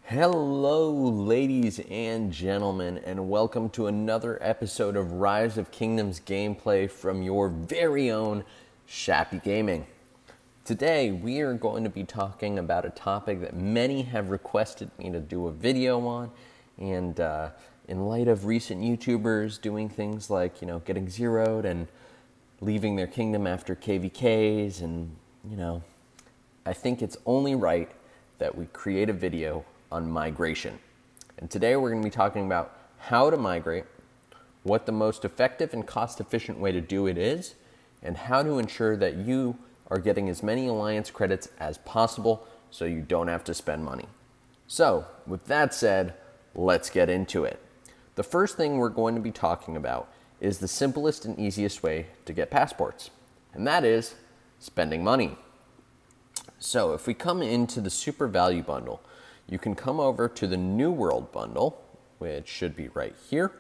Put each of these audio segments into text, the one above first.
Hello, ladies and gentlemen, and welcome to another episode of Rise of Kingdoms gameplay from your very own Shappy Gaming. Today, we are going to be talking about a topic that many have requested me to do a video on, and in light of recent YouTubers doing things like, getting zeroed and leaving their kingdom after KVKs, and, I think it's only right that we create a video on migration. And today we're going to be talking about how to migrate, what the most effective and cost-efficient way to do it is, and how to ensure that you are getting as many alliance credits as possible so you don't have to spend money. So, with that said, let's get into it. The first thing we're going to be talking about is the simplest and easiest way to get passports, and that is spending money. So, if we come into the Super Value Bundle, you can come over to the New World Bundle, which should be right here,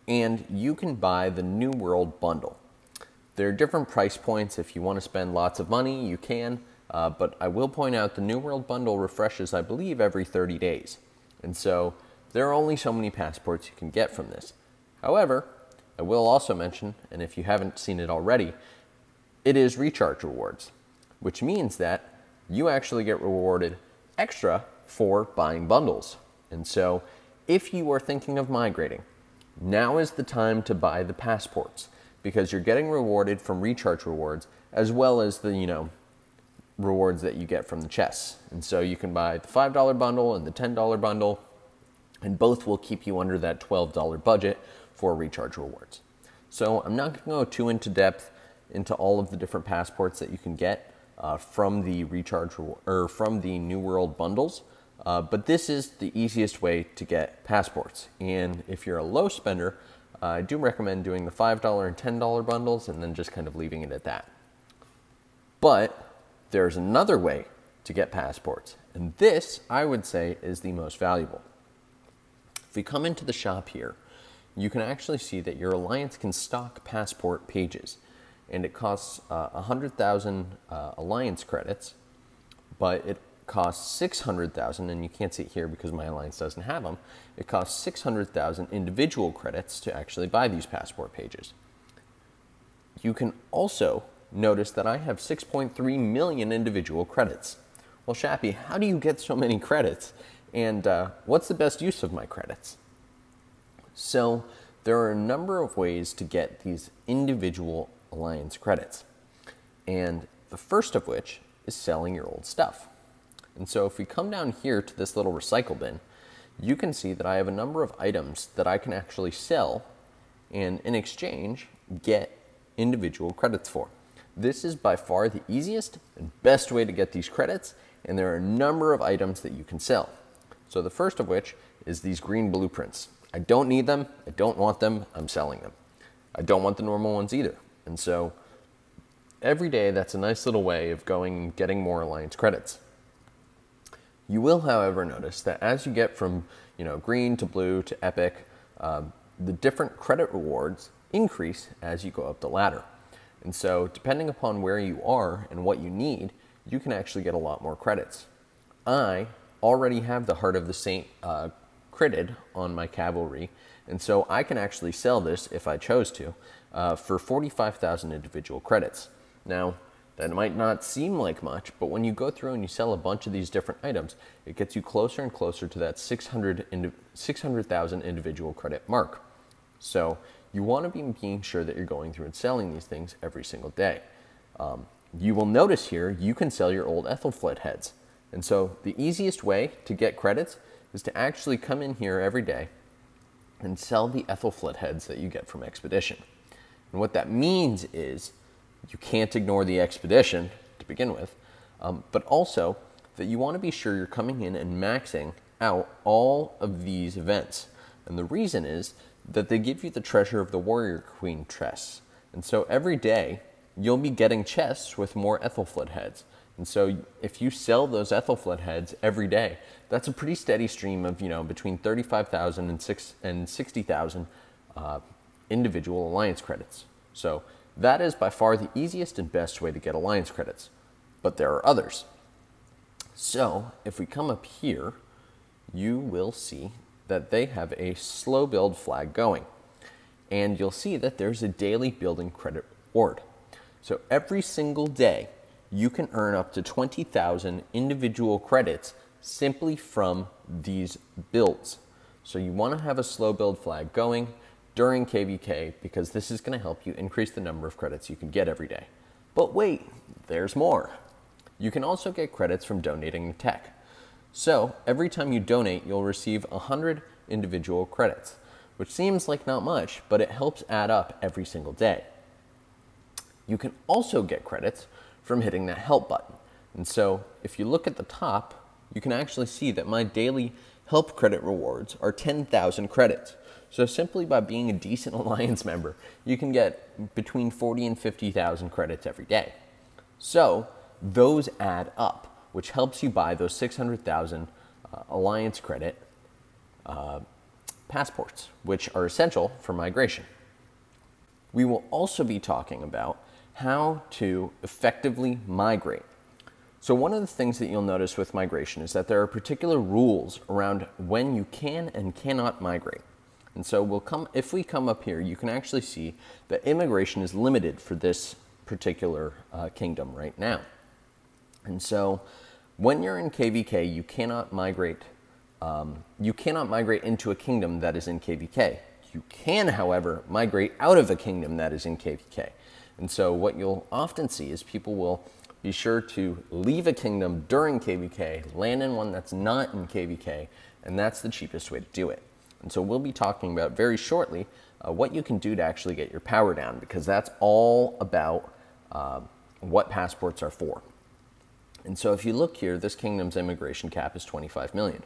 and you can buy the New World Bundle. There are different price points. If you want to spend lots of money, you can, but I will point out the New World Bundle refreshes, I believe, every 30 days. And so there are only so many passports you can get from this. However, I will also mention, and if you haven't seen it already, it is recharge rewards, which means that you actually get rewarded extra for buying bundles. And so if you are thinking of migrating, now is the time to buy the passports, because you're getting rewarded from recharge rewards as well as the rewards that you get from the chests. And so you can buy the $5 bundle and the $10 bundle, and both will keep you under that $12 budget for recharge rewards. So I'm not going to go too into depth into all of the different passports that you can get from the from the New World bundles, but this is the easiest way to get passports. And if you're a low spender, I do recommend doing the $5 and $10 bundles and then just kind of leaving it at that. But there's another way to get passports, and this, I would say, is the most valuable. If we come into the shop here, you can actually see that your alliance can stock passport pages, and it costs 100,000 alliance credits, but it costs 600,000, and you can't see it here because my alliance doesn't have them. It costs 600,000 individual credits to actually buy these passport pages. You can also notice that I have 6.3 million individual credits. Well, Shappy, how do you get so many credits? And what's the best use of my credits? So there are a number of ways to get these individual alliance credits, and the first of which is selling your old stuff. And so if we come down here to this little recycle bin, you can see that I have a number of items that I can actually sell and in exchange get individual credits for. This is by far the easiest and best way to get these credits, and there are a number of items that you can sell. So the first of which is these green blueprints. I don't need them, I don't want them, I'm selling them. I don't want the normal ones either. And so every day, that's a nice little way of going and getting more alliance credits. You will, however, notice that as you get from green to blue to epic, the different credit rewards increase as you go up the ladder. And so depending upon where you are and what you need, you can actually get a lot more credits. I already have the Heart of the Saint critted on my cavalry, and so I can actually sell this if I chose to for 45,000 individual credits. Now, that might not seem like much, but when you go through and you sell a bunch of these different items, it gets you closer and closer to that 600,000 individual credit mark. So you want to be making sure that you're going through and selling these things every single day. You will notice here you can sell your old Ethelflaed heads. And so the easiest way to get credits is to actually come in here every day and sell the Ethelflaed heads that you get from Expedition. And what that means is you can't ignore the Expedition to begin with, but also that you want to be sure you're coming in and maxing out all of these events. And the reason is that they give you the Treasure of the Warrior Queen chests. And so every day you'll be getting chests with more Ethelflaed heads. And so if you sell those Ethelflaed heads every day, that's a pretty steady stream of, between 35,000 and 60,000 individual alliance credits. So that is by far the easiest and best way to get alliance credits. But there are others. So if we come up here, you will see that they have a slow build flag going. And you'll see that there's a daily building credit reward. So every single day, you can earn up to 20,000 individual credits simply from these builds. So you want to have a slow build flag going during KVK because this is going to help you increase the number of credits you can get every day. But wait, there's more. You can also get credits from donating tech. So every time you donate, you'll receive 100 individual credits, which seems like not much, but it helps add up every single day. You can also get credits from hitting that help button. And so if you look at the top, you can actually see that my daily help credit rewards are 10,000 credits. So simply by being a decent Alliance member, you can get between 40 and 50,000 credits every day. So those add up, which helps you buy those 600,000 Alliance credit passports, which are essential for migration. We will also be talking about how to effectively migrate. So one of the things that you'll notice with migration is that there are particular rules around when you can and cannot migrate. And so if we come up here, you can actually see that immigration is limited for this particular kingdom right now. And so when you're in KVK, you cannot migrate into a kingdom that is in KVK. You can, however, migrate out of a kingdom that is in KVK. And so what you'll often see is people will be sure to leave a kingdom during KVK, land in one that's not in KVK, and that's the cheapest way to do it. And so we'll be talking about very shortly what you can do to actually get your power down, because that's all about what passports are for. And so if you look here, this kingdom's immigration cap is 25 million.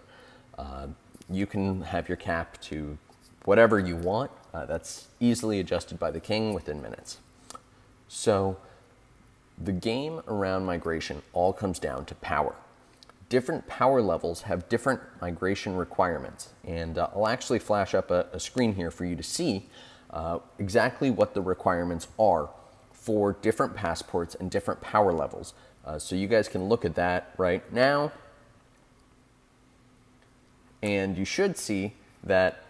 You can have your cap to whatever you want. That's easily adjusted by the king within minutes. So the game around migration all comes down to power. Different power levels have different migration requirements. And I'll actually flash up a screen here for you to see exactly what the requirements are for different passports and different power levels. So you guys can look at that right now. And you should see that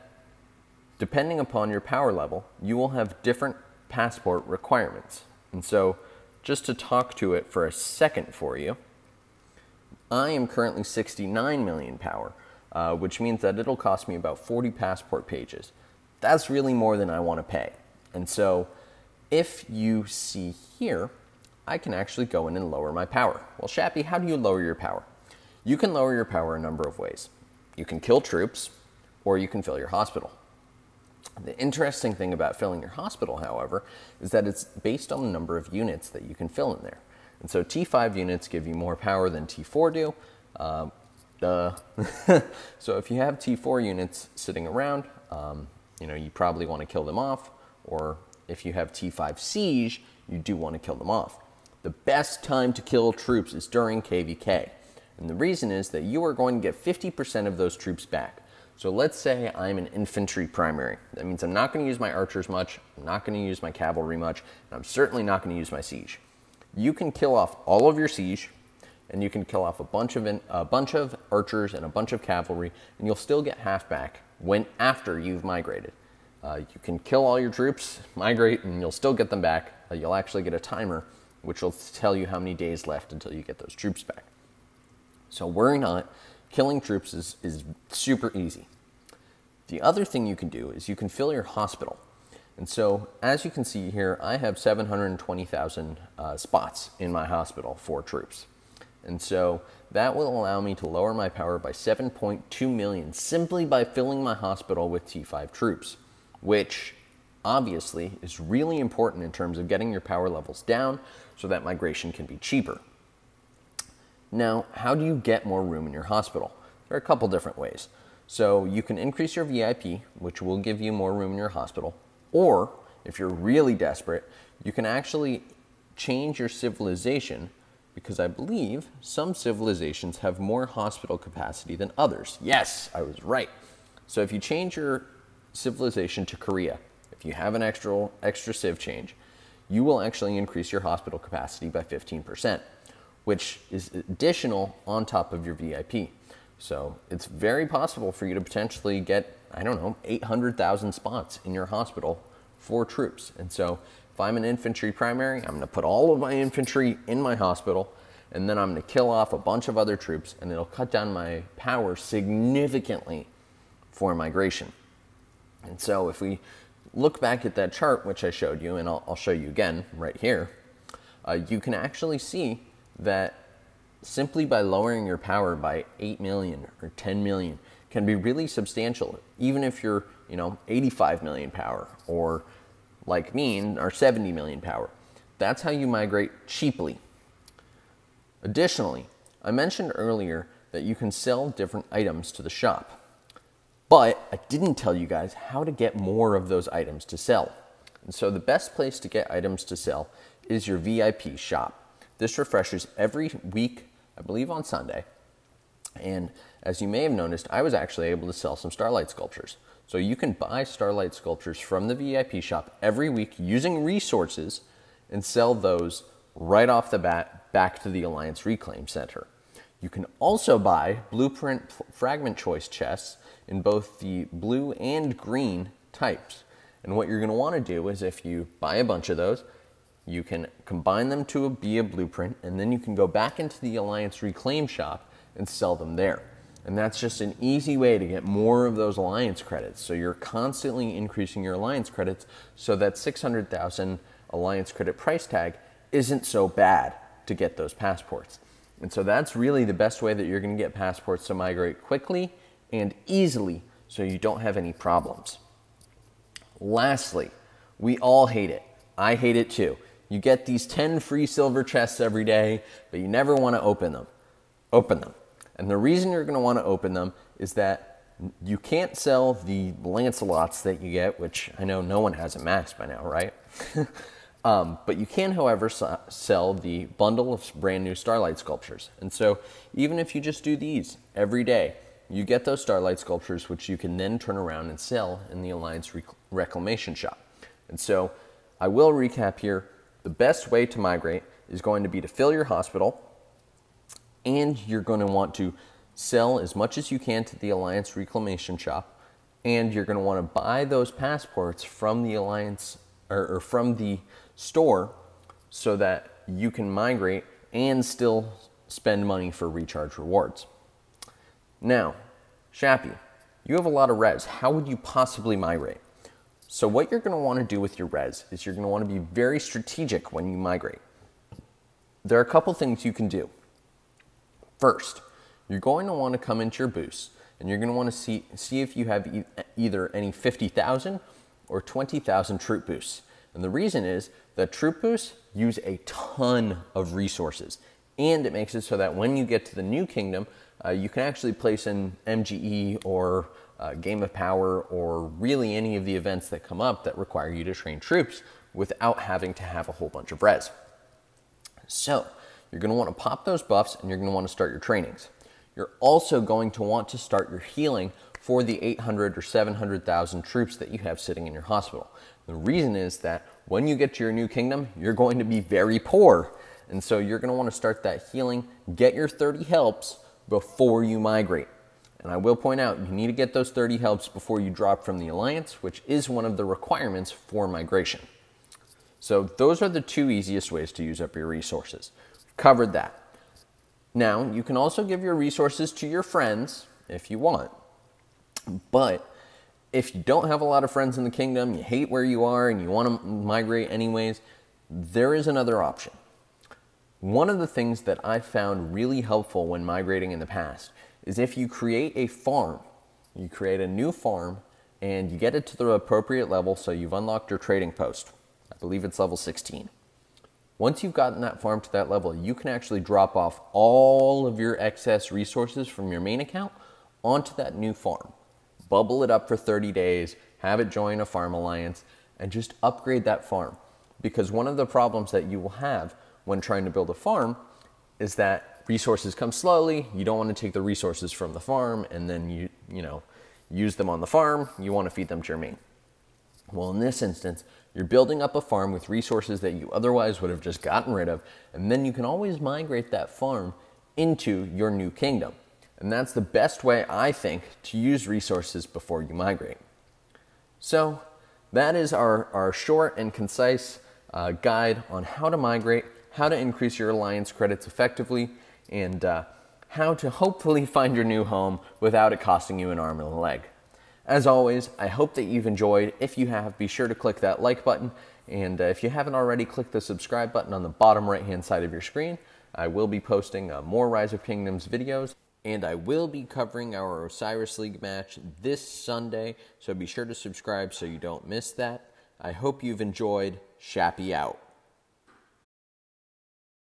depending upon your power level, you will have different passport requirements. And so just to talk to it for a second for you, I am currently 69 million power, which means that it'll cost me about 40 passport pages. That's really more than I want to pay. And so if you see here, I can actually go in and lower my power. Well, Shappy, how do you lower your power? You can lower your power a number of ways. You can kill troops, or you can fill your hospital. The interesting thing about filling your hospital, however, is that it's based on the number of units that you can fill in there. And so T5 units give you more power than T4 do. So if you have T4 units sitting around, you probably want to kill them off. Or if you have T5 siege, you do want to kill them off. The best time to kill troops is during KVK. And the reason is that you are going to get 50% of those troops back. So let's say I'm an infantry primary. That means I'm not going to use my archers much, I'm not going to use my cavalry much, and I'm certainly not going to use my siege. You can kill off all of your siege, and you can kill off a bunch of archers and a bunch of cavalry, and you'll still get half back after you've migrated. You can kill all your troops, migrate, and you'll still get them back. You'll actually get a timer, which will tell you how many days left until you get those troops back. So worry not. Killing troops is super easy. The other thing you can do is you can fill your hospital. And so as you can see here, I have 720,000 spots in my hospital for troops. And so that will allow me to lower my power by 7.2 million simply by filling my hospital with T5 troops, which obviously is really important in terms of getting your power levels down so that migration can be cheaper. Now, how do you get more room in your hospital? There are a couple different ways. So you can increase your VIP, which will give you more room in your hospital. Or, if you're really desperate, you can actually change your civilization, because I believe some civilizations have more hospital capacity than others. Yes, I was right. So if you change your civilization to Korea, if you have an extra civ change, you will actually increase your hospital capacity by 15%. Which is additional on top of your VIP. So it's very possible for you to potentially get, I don't know, 800,000 spots in your hospital for troops. And so if I'm an infantry primary, I'm going to put all of my infantry in my hospital, and then I'm going to kill off a bunch of other troops, and it'll cut down my power significantly for migration. And so if we look back at that chart, which I showed you, and I'll show you again right here, you can actually see that simply by lowering your power by 8 million or 10 million can be really substantial, even if you're, 85 million power, or like me, are 70 million power. That's how you migrate cheaply. Additionally, I mentioned earlier that you can sell different items to the shop, but I didn't tell you guys how to get more of those items to sell. And so the best place to get items to sell is your VIP shop. This refreshes every week, I believe on Sunday. And as you may have noticed, I was actually able to sell some Starlight sculptures. So you can buy Starlight sculptures from the VIP shop every week using resources and sell those right off the bat back to the Alliance Reclaim Center. You can also buy blueprint fragment choice chests in both the blue and green types. And what you're going to want to do is, if you buy a bunch of those, you can combine them to be a blueprint, and then you can go back into the Alliance Reclaim shop and sell them there. And that's just an easy way to get more of those Alliance credits. So you're constantly increasing your Alliance credits, so that 600,000 Alliance credit price tag isn't so bad to get those passports. And so that's really the best way that you're going to get passports to migrate quickly and easily, so you don't have any problems. Lastly, we all hate it. I hate it too. You get these 10 free silver chests every day, but you never want to open them. Open them. And the reason you're going to want to open them is that you can't sell the Lancelots that you get, which I know no one has a max by now, right? But you can, however, sell the bundle of brand new Starlight sculptures. And so even if you just do these every day, you get those Starlight sculptures, which you can then turn around and sell in the Alliance Reclamation shop. And so I will recap here. The best way to migrate is going to be to fill your hospital, and you're going to want to sell as much as you can to the Alliance Reclamation shop, and you're going to want to buy those passports from the Alliance or from the store, so that you can migrate and still spend money for recharge rewards. Now, Shappy, you have a lot of res. How would you possibly migrate? So what you're going to want to do with your res is you're going to want to be very strategic when you migrate. There are a couple things you can do. First, you're going to want to come into your boost, and you're going to want to see if you have either any 50,000 or 20,000 troop boosts. And the reason is that troop boosts use a ton of resources, and it makes it so that when you get to the new kingdom, you can actually place in MGE or Game of Power, or really any of the events that come up that require you to train troops without having to have a whole bunch of res. So you're going to want to pop those buffs, and you're going to want to start your trainings. You're also going to want to start your healing for the 800 or 700,000 troops that you have sitting in your hospital. The reason is that when you get to your new kingdom, you're going to be very poor. And so you're going to want to start that healing, get your 30 helps before you migrate. And I will point out, you need to get those 30 helps before you drop from the Alliance, which is one of the requirements for migration. So those are the two easiest ways to use up your resources. We've covered that. Now, you can also give your resources to your friends if you want. But if you don't have a lot of friends in the kingdom, you hate where you are, and you want to migrate anyways, there is another option. One of the things that I found really helpful when migrating in the past is if you create a farm, you create a new farm, and you get it to the appropriate level, so you've unlocked your trading post. I believe it's level 16. Once you've gotten that farm to that level, you can actually drop off all of your excess resources from your main account onto that new farm. Bubble it up for 30 days, have it join a farm alliance, and just upgrade that farm. Because one of the problems that you will have when trying to build a farm is that resources come slowly. You don't want to take the resources from the farm and then you use them on the farm. You want to feed them to your main. Well, in this instance, you're building up a farm with resources that you otherwise would have just gotten rid of, and then you can always migrate that farm into your new kingdom. And that's the best way, I think, to use resources before you migrate. So that is our short and concise guide on how to migrate, how to increase your alliance credits effectively, and how to hopefully find your new home without it costing you an arm and a leg. As always, I hope that you've enjoyed. If you have, be sure to click that like button. And if you haven't already, click the subscribe button on the bottom right-hand side of your screen. I will be posting more Rise of Kingdoms videos. And I will be covering our Osiris League match this Sunday, so be sure to subscribe so you don't miss that. I hope you've enjoyed. Shappy out.